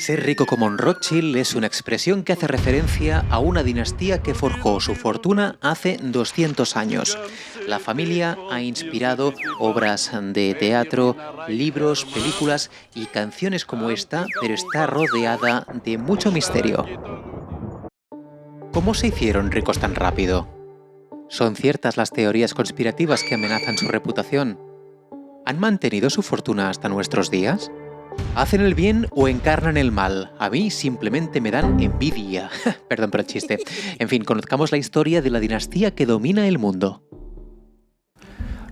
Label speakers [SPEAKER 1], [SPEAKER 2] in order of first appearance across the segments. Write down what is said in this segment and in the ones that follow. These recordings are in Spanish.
[SPEAKER 1] Ser rico como un Rothschild es una expresión que hace referencia a una dinastía que forjó su fortuna hace 200 años. La familia ha inspirado obras de teatro, libros, películas y canciones como esta, pero está rodeada de mucho misterio. ¿Cómo se hicieron ricos tan rápido? ¿Son ciertas las teorías conspirativas que amenazan su reputación? ¿Han mantenido su fortuna hasta nuestros días? ¿Hacen el bien o encarnan el mal? A mí simplemente me dan envidia. Perdón por el chiste. En fin, conozcamos la historia de la dinastía que domina el mundo.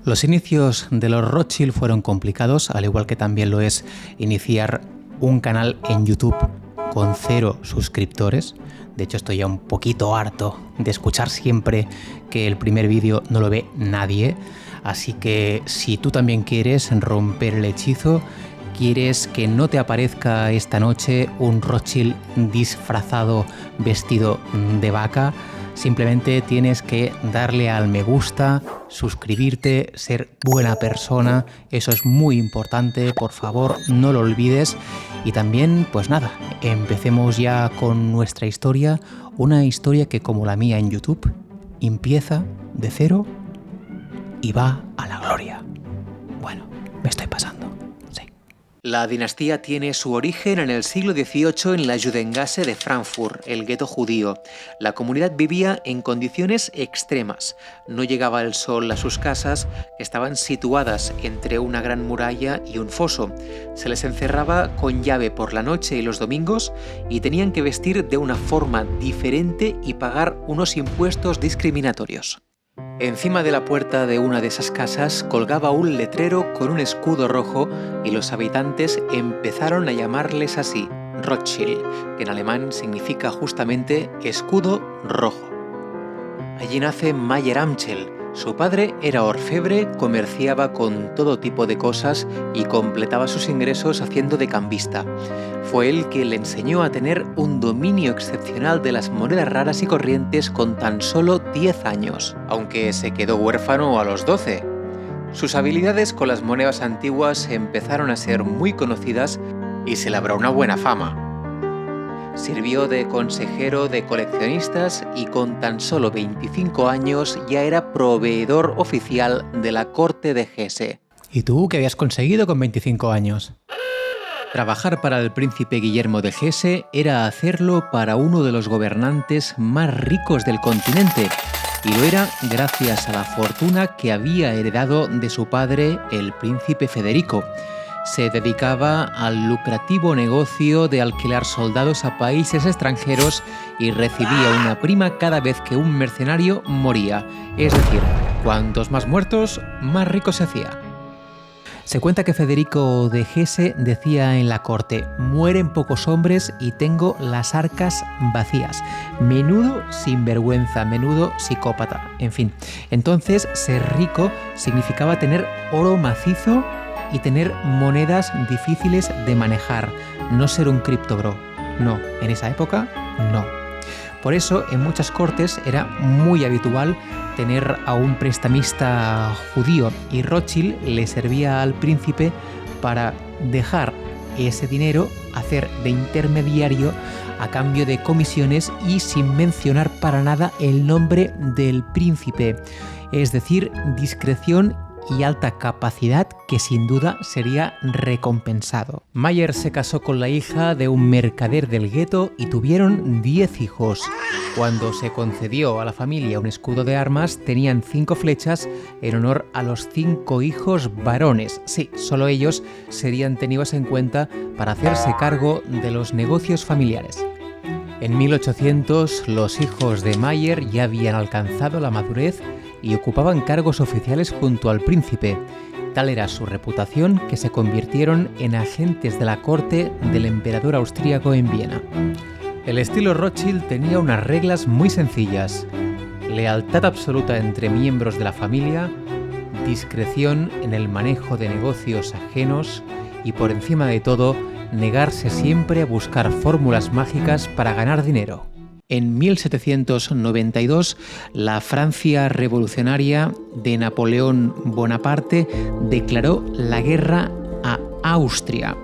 [SPEAKER 1] Los inicios de los Rothschild fueron complicados, al igual que también lo es iniciar un canal en YouTube con 0 suscriptores. De hecho, estoy ya un poquito harto de escuchar siempre que el primer vídeo no lo ve nadie. Así que si tú también quieres romper el hechizo, quieres que no te aparezca esta noche un Rothschild disfrazado vestido de vaca, simplemente tienes que darle al me gusta, suscribirte, ser buena persona, eso es muy importante, por favor no lo olvides. Y también, pues nada, empecemos ya con nuestra historia, una historia que como la mía en YouTube, empieza de 0 y va a la gloria. Bueno, me estoy pasando. La dinastía tiene su origen en el siglo XVIII en la Judengasse de Frankfurt, el gueto judío. La comunidad vivía en condiciones extremas. No llegaba el sol a sus casas, que estaban situadas entre una gran muralla y un foso. Se les encerraba con llave por la noche y los domingos y tenían que vestir de una forma diferente y pagar unos impuestos discriminatorios. Encima de la puerta de una de esas casas colgaba un letrero con un escudo rojo y los habitantes empezaron a llamarles así, Rothschild, que en alemán significa justamente escudo rojo. Allí nace Mayer Amschel. Su padre era orfebre, comerciaba con todo tipo de cosas y completaba sus ingresos haciendo de cambista. Fue él quien le enseñó a tener un dominio excepcional de las monedas raras y corrientes con tan solo 10 años, aunque se quedó huérfano a los 12. Sus habilidades con las monedas antiguas empezaron a ser muy conocidas y se labró una buena fama. Sirvió de consejero de coleccionistas y con tan solo 25 años ya era proveedor oficial de la corte de Hesse. ¿Y tú qué habías conseguido con 25 años? Trabajar para el príncipe Guillermo de Hesse era hacerlo para uno de los gobernantes más ricos del continente, y lo era gracias a la fortuna que había heredado de su padre, el príncipe Federico. Se dedicaba al lucrativo negocio de alquilar soldados a países extranjeros y recibía una prima cada vez que un mercenario moría. Es decir, cuantos más muertos, más rico se hacía. Se cuenta que Federico de Hesse decía en la corte: mueren pocos hombres y tengo las arcas vacías. Menudo sinvergüenza, menudo psicópata. En fin, entonces ser rico significaba tener oro macizo y tener monedas difíciles de manejar, no ser un criptobro. No, en esa época no. Por eso en muchas cortes era muy habitual tener a un prestamista judío y Rothschild le servía al príncipe para dejar ese dinero, hacer de intermediario a cambio de comisiones y sin mencionar para nada el nombre del príncipe, es decir, discreción y alta capacidad que sin duda sería recompensado. Mayer se casó con la hija de un mercader del gueto y tuvieron 10 hijos. Cuando se concedió a la familia un escudo de armas, tenían 5 flechas en honor a los 5 hijos varones. Sí, solo ellos serían tenidos en cuenta para hacerse cargo de los negocios familiares. En 1800, los hijos de Mayer ya habían alcanzado la madurez y ocupaban cargos oficiales junto al príncipe. Tal era su reputación que se convirtieron en agentes de la corte del emperador austríaco en Viena. El estilo Rothschild tenía unas reglas muy sencillas: lealtad absoluta entre miembros de la familia, discreción en el manejo de negocios ajenos y, por encima de todo, negarse siempre a buscar fórmulas mágicas para ganar dinero. En 1792, la Francia revolucionaria de Napoleón Bonaparte declaró la guerra a Austria.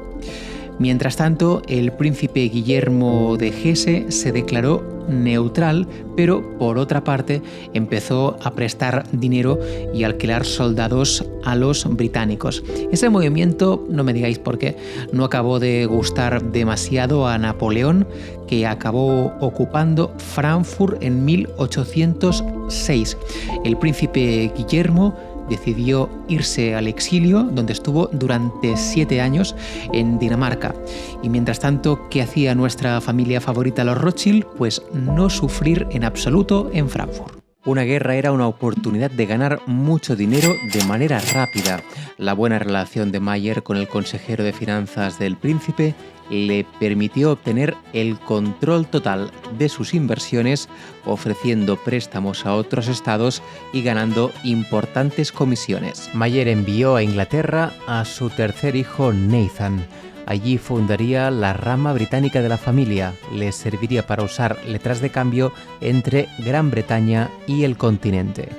[SPEAKER 1] Mientras tanto, el príncipe Guillermo de Hesse se declaró neutral, pero por otra parte empezó a prestar dinero y alquilar soldados a los británicos. Ese movimiento, no me digáis por qué, no acabó de gustar demasiado a Napoleón, que acabó ocupando Frankfurt en 1806. El príncipe Guillermo decidió irse al exilio, donde estuvo durante 7 años en Dinamarca. Y mientras tanto, ¿qué hacía nuestra familia favorita, los Rothschild? Pues no sufrir en absoluto en Frankfurt. Una guerra era una oportunidad de ganar mucho dinero de manera rápida. La buena relación de Mayer con el consejero de finanzas del príncipe le permitió obtener el control total de sus inversiones, ofreciendo préstamos a otros estados y ganando importantes comisiones. Mayer envió a Inglaterra a su tercer hijo Nathan. Allí fundaría la rama británica de la familia. Le serviría para usar letras de cambio entre Gran Bretaña y el continente.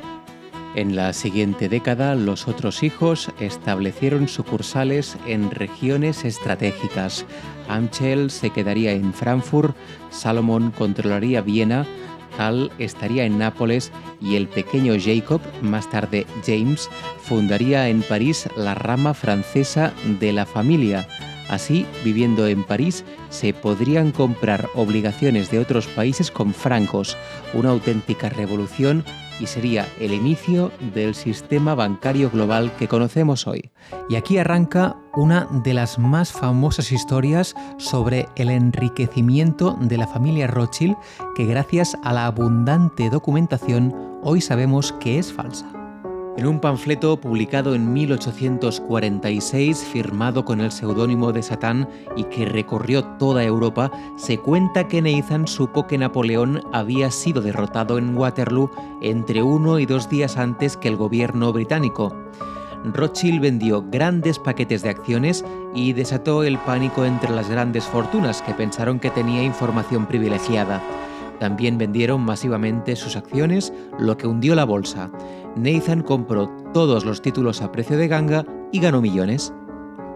[SPEAKER 1] En la siguiente década, los otros hijos establecieron sucursales en regiones estratégicas. Amschel se quedaría en Frankfurt, Salomón controlaría Viena, Hall estaría en Nápoles y el pequeño Jacob, más tarde James, fundaría en París la rama francesa de la familia. Así, viviendo en París, se podrían comprar obligaciones de otros países con francos, una auténtica revolución, y sería el inicio del sistema bancario global que conocemos hoy. Y aquí arranca una de las más famosas historias sobre el enriquecimiento de la familia Rothschild, que gracias a la abundante documentación hoy sabemos que es falsa. En un panfleto publicado en 1846, firmado con el seudónimo de Satán y que recorrió toda Europa, se cuenta que Nathan supo que Napoleón había sido derrotado en Waterloo entre 1 y 2 días antes que el gobierno británico. Rothschild vendió grandes paquetes de acciones y desató el pánico entre las grandes fortunas, que pensaron que tenía información privilegiada. También vendieron masivamente sus acciones, lo que hundió la bolsa. Nathan compró todos los títulos a precio de ganga y ganó millones.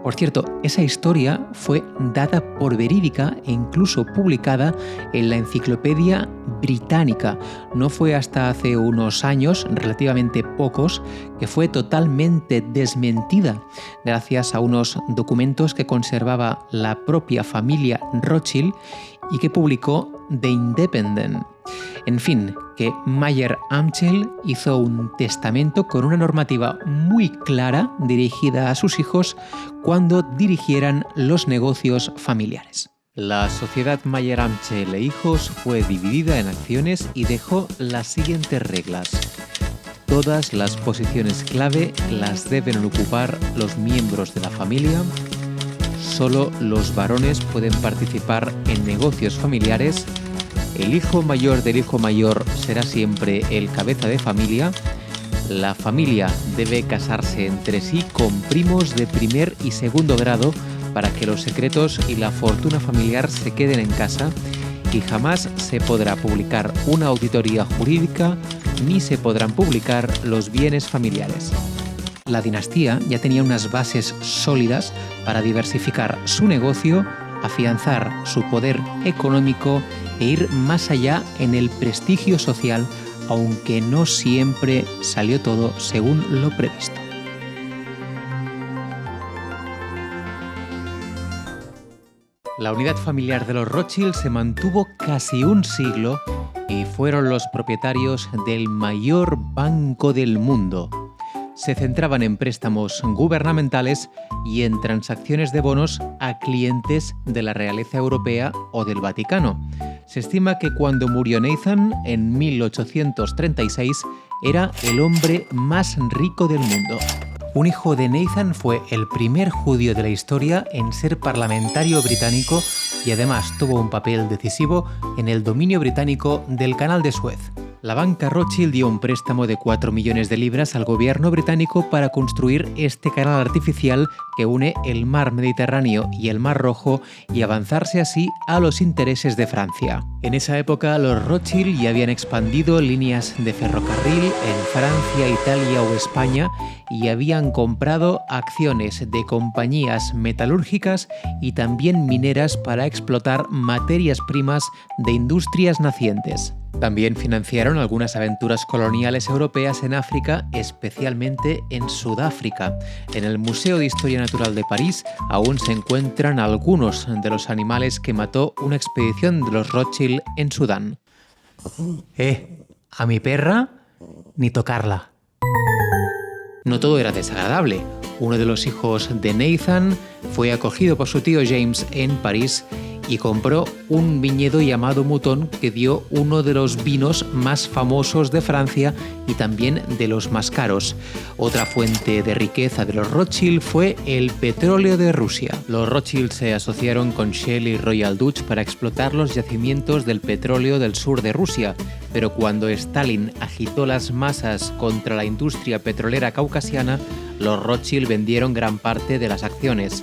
[SPEAKER 1] Por cierto, esa historia fue dada por verídica e incluso publicada en la Enciclopedia Británica. No fue hasta hace unos años, relativamente pocos, que fue totalmente desmentida gracias a unos documentos que conservaba la propia familia Rothschild y que publicó The Independent. En fin, que Mayer Amschel hizo un testamento con una normativa muy clara dirigida a sus hijos cuando dirigieran los negocios familiares. La sociedad Mayer Amschel e hijos fue dividida en acciones y dejó las siguientes reglas. Todas las posiciones clave las deben ocupar los miembros de la familia. Solo los varones pueden participar en negocios familiares. El hijo mayor del hijo mayor será siempre el cabeza de familia. La familia debe casarse entre sí con primos de primer y segundo grado para que los secretos y la fortuna familiar se queden en casa, y jamás se podrá publicar una auditoría jurídica ni se podrán publicar los bienes familiares. La dinastía ya tenía unas bases sólidas para diversificar su negocio, afianzar su poder económico e ir más allá en el prestigio social, aunque no siempre salió todo según lo previsto. La unidad familiar de los Rothschild se mantuvo casi un siglo y fueron los propietarios del mayor banco del mundo. Se centraban en préstamos gubernamentales y en transacciones de bonos a clientes de la realeza europea o del Vaticano. Se estima que cuando murió Nathan, en 1836, era el hombre más rico del mundo. Un hijo de Nathan fue el primer judío de la historia en ser parlamentario británico y además tuvo un papel decisivo en el dominio británico del Canal de Suez. La banca Rothschild dio un préstamo de 4 millones de libras al gobierno británico para construir este canal artificial que une el mar Mediterráneo y el mar Rojo y avanzarse así a los intereses de Francia. En esa época los Rothschild ya habían expandido líneas de ferrocarril en Francia, Italia o España y habían comprado acciones de compañías metalúrgicas y también mineras para explotar materias primas de industrias nacientes. También financiaron algunas aventuras coloniales europeas en África, especialmente en Sudáfrica. En el Museo de Historia Natural de París aún se encuentran algunos de los animales que mató una expedición de los Rothschild en Sudán. A mi perra, ni tocarla. No todo era desagradable. Uno de los hijos de Nathan fue acogido por su tío James en París y compró un viñedo llamado Mouton que dio uno de los vinos más famosos de Francia y también de los más caros. Otra fuente de riqueza de los Rothschild fue el petróleo de Rusia. Los Rothschild se asociaron con Shell y Royal Dutch para explotar los yacimientos del petróleo del sur de Rusia, pero cuando Stalin agitó las masas contra la industria petrolera caucasiana, los Rothschild vendieron gran parte de las acciones.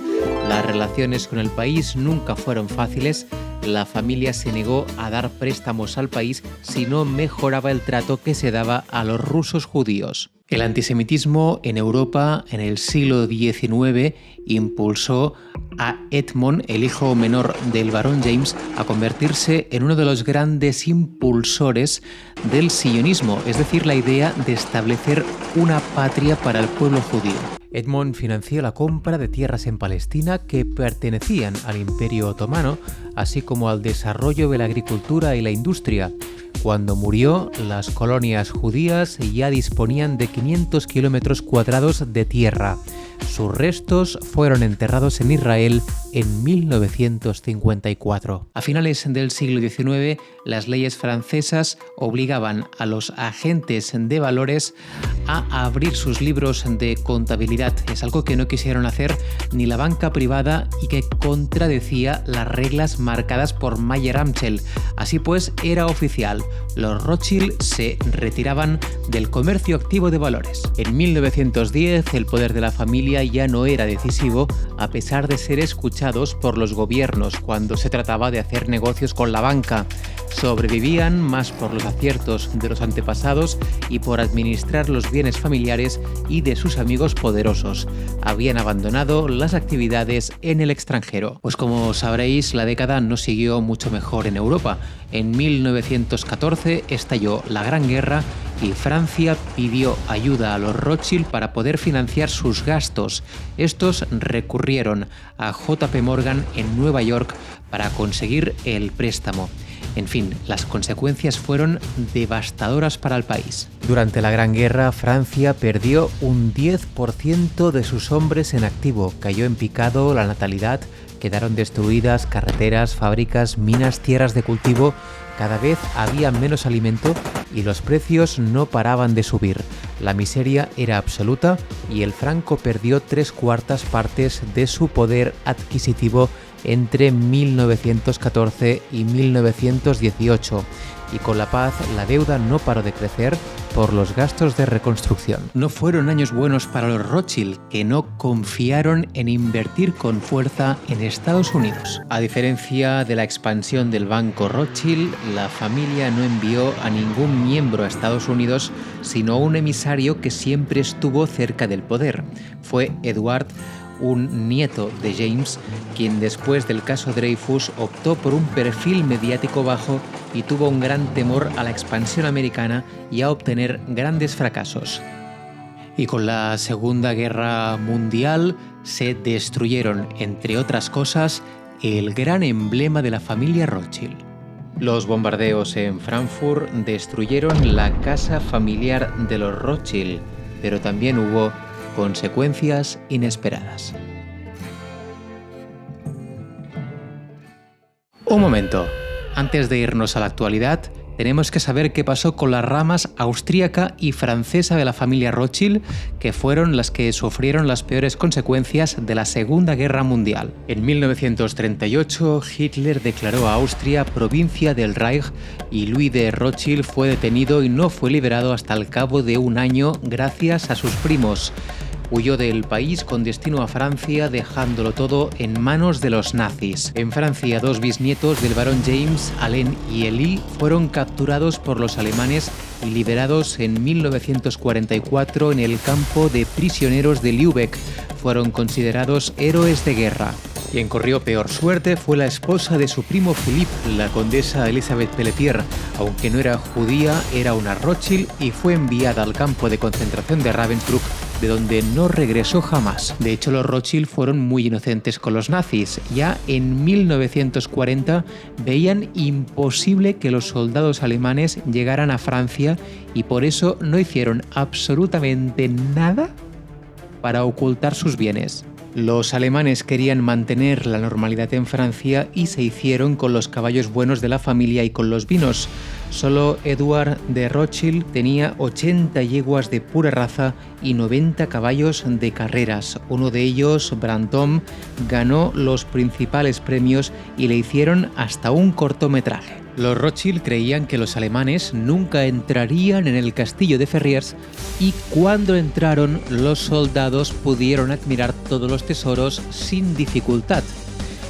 [SPEAKER 1] Las relaciones con el país nunca fueron fáciles. La familia se negó a dar préstamos al país si no mejoraba el trato que se daba a los rusos judíos. El antisemitismo en Europa en el siglo XIX impulsó a Edmond, el hijo menor del barón James, a convertirse en uno de los grandes impulsores del sionismo, es decir, la idea de establecer una patria para el pueblo judío. Edmond financió la compra de tierras en Palestina que pertenecían al Imperio Otomano, así como al desarrollo de la agricultura y la industria. Cuando murió, las colonias judías ya disponían de 500 kilómetros cuadrados de tierra. Sus restos fueron enterrados en Israel en 1954. A finales del siglo XIX, las leyes francesas obligaban a los agentes de valores a abrir sus libros de contabilidad. Es algo que no quisieron hacer ni la banca privada y que contradecía las reglas marcadas por Mayer Amschel. Así pues, era oficial. Los Rothschild se retiraban del comercio activo de valores. En 1910, el poder de la familia ya no era decisivo, a pesar de ser escuchados por los gobiernos cuando se trataba de hacer negocios con la banca. Sobrevivían más por los aciertos de los antepasados y por administrar los bienes familiares y de sus amigos poderosos. Habían abandonado las actividades en el extranjero. Pues como sabréis, la década no siguió mucho mejor en Europa. En 1914 estalló la Gran Guerra y Francia pidió ayuda a los Rothschild para poder financiar sus gastos. Estos recurrieron a JP Morgan en Nueva York para conseguir el préstamo. En fin, las consecuencias fueron devastadoras para el país. Durante la Gran Guerra, Francia perdió un 10% de sus hombres en activo, cayó en picado la natalidad, quedaron destruidas carreteras, fábricas, minas, tierras de cultivo, cada vez había menos alimento y los precios no paraban de subir. La miseria era absoluta y el franco perdió 3/4 partes de su poder adquisitivo entre 1914 y 1918, y con la paz la deuda no paró de crecer por los gastos de reconstrucción. No fueron años buenos para los Rothschild, que no confiaron en invertir con fuerza en Estados Unidos. A diferencia de la expansión del banco Rothschild, la familia no envió a ningún miembro a Estados Unidos, sino a un emisario que siempre estuvo cerca del poder. Fue Edward, un nieto de James, quien después del caso Dreyfus optó por un perfil mediático bajo y tuvo un gran temor a la expansión americana y a obtener grandes fracasos. Y con la Segunda Guerra Mundial se destruyeron, entre otras cosas, el gran emblema de la familia Rothschild. Los bombardeos en Frankfurt destruyeron la casa familiar de los Rothschild, pero también hubo consecuencias inesperadas. Un momento. Antes de irnos a la actualidad, tenemos que saber qué pasó con las ramas austríaca y francesa de la familia Rothschild, que fueron las que sufrieron las peores consecuencias de la Segunda Guerra Mundial. En 1938, Hitler declaró a Austria provincia del Reich y Louis de Rothschild fue detenido y no fue liberado hasta el cabo de un año gracias a sus primos. Huyó del país con destino a Francia, dejándolo todo en manos de los nazis. En Francia, 2 bisnietos del barón James, Alain y Elie, fueron capturados por los alemanes y liberados en 1944 en el campo de prisioneros de Lübeck. Fueron considerados héroes de guerra. Quien corrió peor suerte fue la esposa de su primo Philippe, la condesa Elisabeth Pelletier. Aunque no era judía, era una Rothschild y fue enviada al campo de concentración de Ravensbrück, de donde no regresó jamás. De hecho, los Rothschild fueron muy inocentes con los nazis. Ya en 1940 veían imposible que los soldados alemanes llegaran a Francia y por eso no hicieron absolutamente nada para ocultar sus bienes. Los alemanes querían mantener la normalidad en Francia y se hicieron con los caballos buenos de la familia y con los vinos. Solo Eduard de Rothschild tenía 80 yeguas de pura raza y 90 caballos de carreras. Uno de ellos, Brantôme, ganó los principales premios y le hicieron hasta un cortometraje. Los Rothschild creían que los alemanes nunca entrarían en el castillo de Ferrières y cuando entraron, los soldados pudieron admirar todos los tesoros sin dificultad.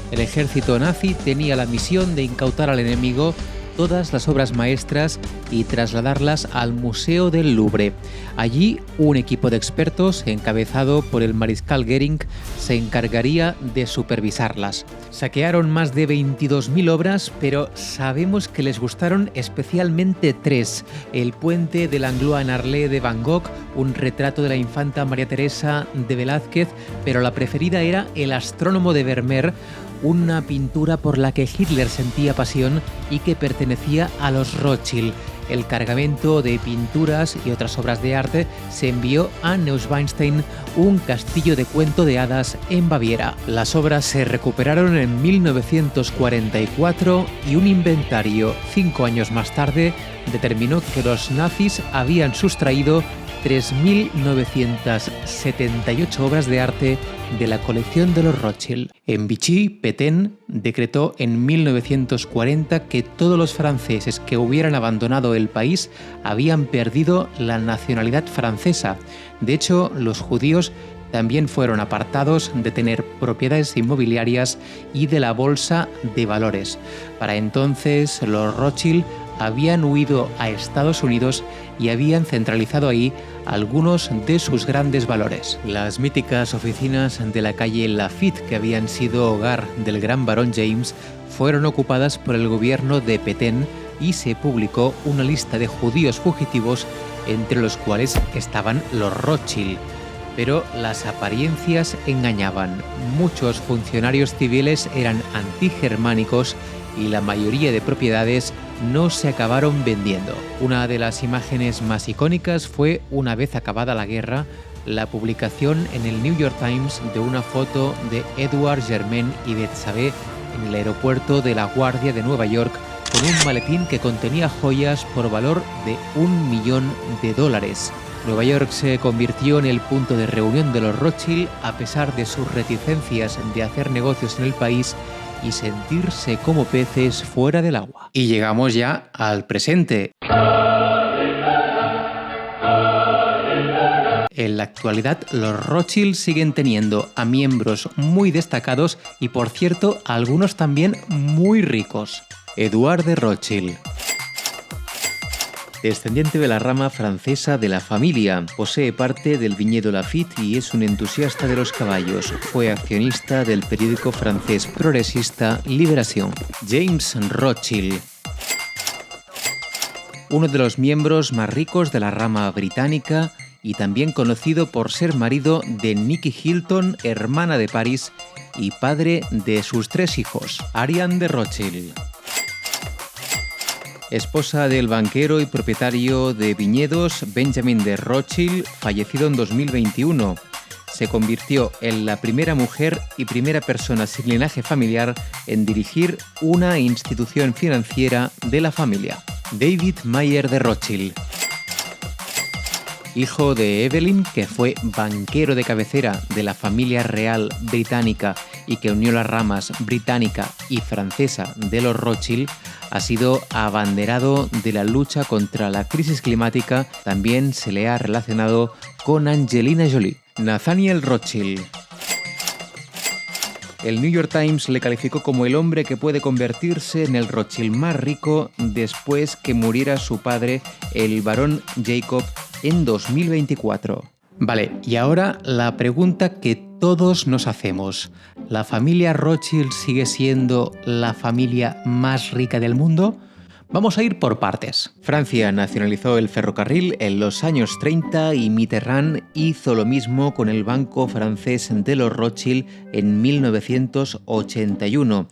[SPEAKER 1] El ejército nazi tenía la misión de incautar al enemigo todas las obras maestras y trasladarlas al Museo del Louvre. Allí, un equipo de expertos, encabezado por el mariscal Goering, se encargaría de supervisarlas. Saquearon más de 22.000 obras, pero sabemos que les gustaron especialmente 3. El puente de Langlois en Arles de Van Gogh, un retrato de la infanta María Teresa de Velázquez, pero la preferida era El astrónomo de Vermeer, una pintura por la que Hitler sentía pasión y que pertenecía a los Rothschild. El cargamento de pinturas y otras obras de arte se envió a Neuschwanstein, un castillo de cuento de hadas en Baviera. Las obras se recuperaron en 1944 y un inventario 5 años más tarde determinó que los nazis habían sustraído 3.978 obras de arte de la colección de los Rothschild. En Vichy, Pétain decretó en 1940 que todos los franceses que hubieran abandonado el país habían perdido la nacionalidad francesa. De hecho, los judíos también fueron apartados de tener propiedades inmobiliarias y de la bolsa de valores. Para entonces, los Rothschild habían huido a Estados Unidos y habían centralizado ahí algunos de sus grandes valores. Las míticas oficinas de la calle Lafitte, que habían sido hogar del gran barón James, fueron ocupadas por el gobierno de Pétain y se publicó una lista de judíos fugitivos, entre los cuales estaban los Rothschild. Pero las apariencias engañaban. Muchos funcionarios civiles eran antigermánicos y la mayoría de propiedades no se acabaron vendiendo. Una de las imágenes más icónicas fue, una vez acabada la guerra, la publicación en el New York Times de una foto de Edward Germain y Bethsabée en el aeropuerto de La Guardia de Nueva York con un maletín que contenía joyas por valor de $1 millón. Nueva York se convirtió en el punto de reunión de los Rothschild a pesar de sus reticencias de hacer negocios en el país y sentirse como peces fuera del agua. Y llegamos ya al presente. En la actualidad, los Rothschild siguen teniendo a miembros muy destacados y, por cierto, algunos también muy ricos. Eduard de Rothschild. Descendiente de la rama francesa de la familia, posee parte del viñedo Lafitte y es un entusiasta de los caballos. Fue accionista del periódico francés progresista Libération. James Rothschild. Uno de los miembros más ricos de la rama británica y también conocido por ser marido de Nicky Hilton, hermana de Paris, y padre de sus 3 hijos, Ariane de Rothschild. Esposa del banquero y propietario de viñedos Benjamin de Rothschild, fallecido en 2021. Se convirtió en la primera mujer y primera persona sin linaje familiar en dirigir una institución financiera de la familia. David Mayer de Rothschild. Hijo de Evelyn, que fue banquero de cabecera de la familia real británica y que unió las ramas británica y francesa de los Rothschild, ha sido abanderado de la lucha contra la crisis climática. También se le ha relacionado con Angelina Jolie. Nathaniel Rothschild. El New York Times le calificó como el hombre que puede convertirse en el Rothschild más rico después que muriera su padre, el barón Jacob, en 2024. Vale, y ahora la pregunta que todos nos hacemos. ¿La familia Rothschild sigue siendo la familia más rica del mundo? Vamos a ir por partes. Francia nacionalizó el ferrocarril en los años 30 y Mitterrand hizo lo mismo con el banco francés de los Rothschild en 1981.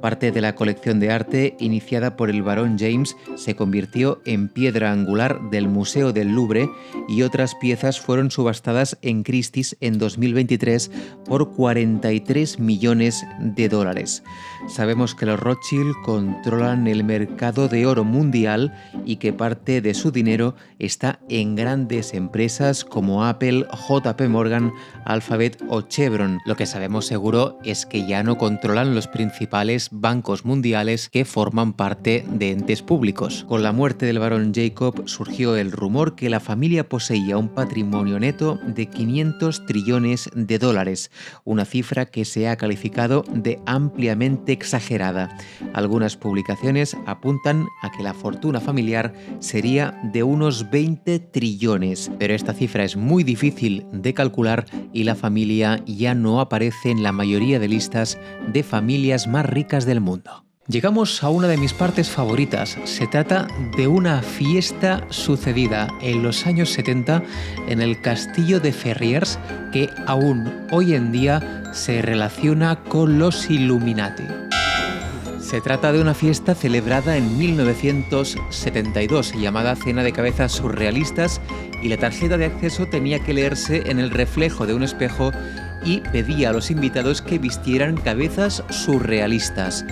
[SPEAKER 1] Parte de la colección de arte iniciada por el barón James se convirtió en piedra angular del Museo del Louvre y otras piezas fueron subastadas en Christie's en 2023 por 43 millones de dólares. Sabemos que los Rothschild controlan el mercado de oro mundial y que parte de su dinero está en grandes empresas como Apple, JP Morgan, Alphabet o Chevron. Lo que sabemos seguro es que ya no controlan los principales bancos mundiales que forman parte de entes públicos. Con la muerte del barón Jacob surgió el rumor que la familia poseía un patrimonio neto de 500 trillones de dólares, una cifra que se ha calificado de ampliamente exagerada. Algunas publicaciones apuntan a que la fortuna familiar sería de unos 20 trillones, pero esta cifra es muy difícil de calcular y la familia ya no aparece en la mayoría de listas de familias más ricas del mundo. Llegamos a una de mis partes favoritas. Se trata de una fiesta sucedida en los años 70 en el castillo de Ferrières que aún hoy en día se relaciona con los Illuminati. Se trata de una fiesta celebrada en 1972 llamada Cena de Cabezas Surrealistas y la tarjeta de acceso tenía que leerse en el reflejo de un espejo y pedía a los invitados que vistieran cabezas surrealistas.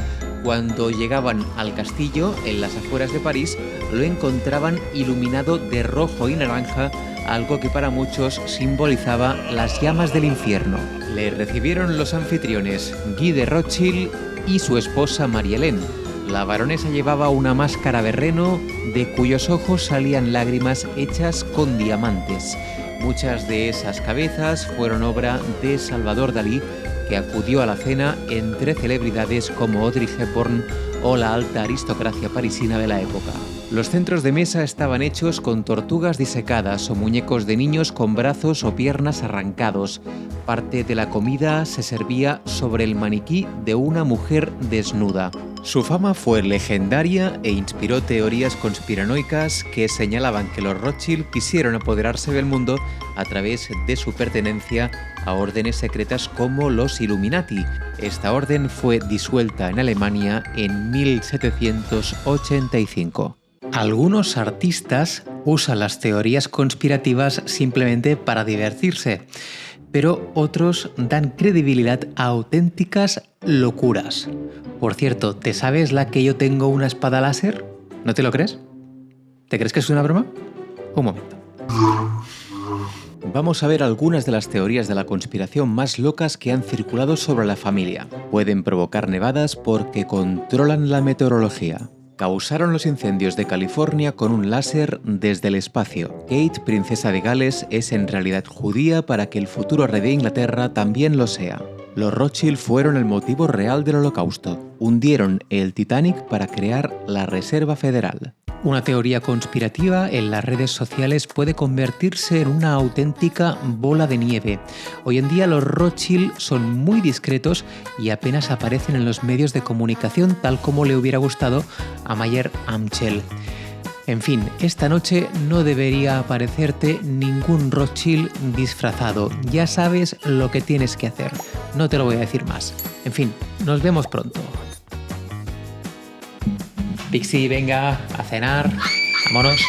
[SPEAKER 1] Cuando llegaban al castillo, en las afueras de París, lo encontraban iluminado de rojo y naranja, algo que para muchos simbolizaba las llamas del infierno. Le recibieron los anfitriones Guy de Rothschild y su esposa Marie-Hélène. La baronesa llevaba una máscara de reno de cuyos ojos salían lágrimas hechas con diamantes. Muchas de esas cabezas fueron obra de Salvador Dalí, que acudió a la cena entre celebridades como Audrey Hepburn o la alta aristocracia parisina de la época. Los centros de mesa estaban hechos con tortugas disecadas o muñecos de niños con brazos o piernas arrancados. Parte de la comida se servía sobre el maniquí de una mujer desnuda. Su fama fue legendaria e inspiró teorías conspiranoicas que señalaban que los Rothschild quisieron apoderarse del mundo a través de su pertenencia a órdenes secretas como los Illuminati. Esta orden fue disuelta en Alemania en 1785. Algunos artistas usan las teorías conspirativas simplemente para divertirse, pero otros dan credibilidad a auténticas locuras. Por cierto, ¿te sabes la que yo tengo una espada láser? ¿No te lo crees? ¿Te crees que es una broma? Un momento. Vamos a ver algunas de las teorías de la conspiración más locas que han circulado sobre la familia. Pueden provocar nevadas porque controlan la meteorología. Causaron los incendios de California con un láser desde el espacio. Kate, princesa de Gales, es en realidad judía para que el futuro rey de Inglaterra también lo sea. Los Rothschild fueron el motivo real del Holocausto. Hundieron el Titanic para crear la Reserva Federal. Una teoría conspirativa en las redes sociales puede convertirse en una auténtica bola de nieve. Hoy en día los Rothschild son muy discretos y apenas aparecen en los medios de comunicación tal como le hubiera gustado a Mayer Amschel. En fin, esta noche no debería aparecerte ningún Rothschild disfrazado. Ya sabes lo que tienes que hacer. No te lo voy a decir más. En fin, nos vemos pronto. Pixie, venga, a cenar. Vámonos.